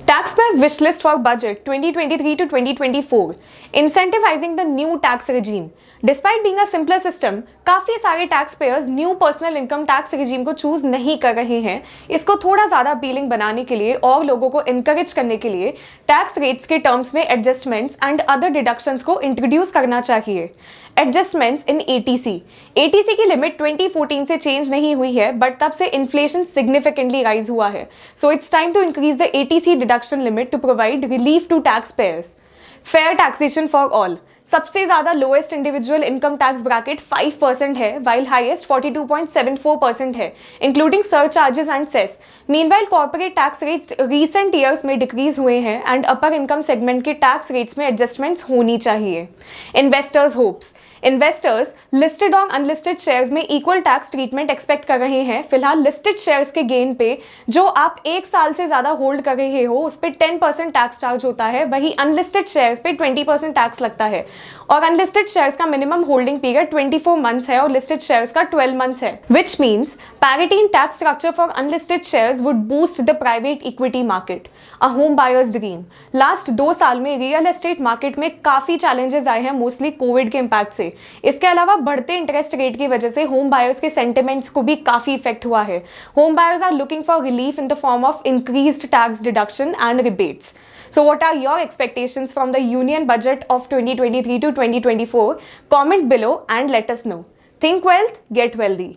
Taxpayers' wish list for budget 2023 to 2024, incentivizing the new tax regime. Despite being a simpler system, काफ़ी सारे tax payers new personal income tax regime को choose नहीं कर रहे हैं। इसको थोड़ा ज़्यादा अपीलिंग बनाने के लिए और लोगों को इनकरेज करने के लिए टैक्स रेट्स के टर्म्स में एडजस्टमेंट्स एंड अदर डिडक्शंस को इंट्रोड्यूस करना चाहिए। एडजस्टमेंट्स इन एटीसी की लिमिट 2014 से चेंज नहीं हुई है, बट तब से इन्फ्लेशन सिग्निफिकेंटली राइज हुआ है। So it's time to increase the ATC deduction limit to provide relief to tax payers. Fair taxation for all. सबसे ज्यादा lowest individual income tax bracket 5% है, वाइल हाईएस्ट 42.74% है, including surcharges and cess. Meanwhile corporate tax rates recent years में decrease हुए हैं and upper income segment के tax rates में adjustments होनी चाहिए। Investors hopes. इन्वेस्टर्स लिस्टेड और अनलिस्टेड शेयर्स में इक्वल टैक्स ट्रीटमेंट एक्सपेक्ट कर रहे हैं। फिलहाल लिस्टेड शेयर्स के गेन पे जो आप 1 साल से ज्यादा होल्ड कर रहे हो उस पर 10% टैक्स चार्ज होता है, वही अनलिस्टेड शेयर्स पे 20% टैक्स लगता है। और अनलिस्टेड शेयर्स का मिनिमम होल्डिंग पीरियड 24 मंथ्स है और लिस्टेड शेयर्स का 12 मंथ्स है, which means parity in tax structure for unlisted shares would boost the private equity market. A home buyers dream. Last 2 साल में रियल एस्टेट मार्केट में काफी challenges आए हैं, मोस्टली कोविड के इम्पैक्ट से। इसके अलावा बढ़ते इंटरेस्ट रेट की वजह से होम बायर्स के सेंटिमेंट्स को भी काफी इफेक्ट हुआ है। Home buyers are looking for relief in the form of increased tax deduction and rebates. So what are your expectations from the Union Budget of 2023 to 2024? Comment below and let us know. Think wealth, get wealthy.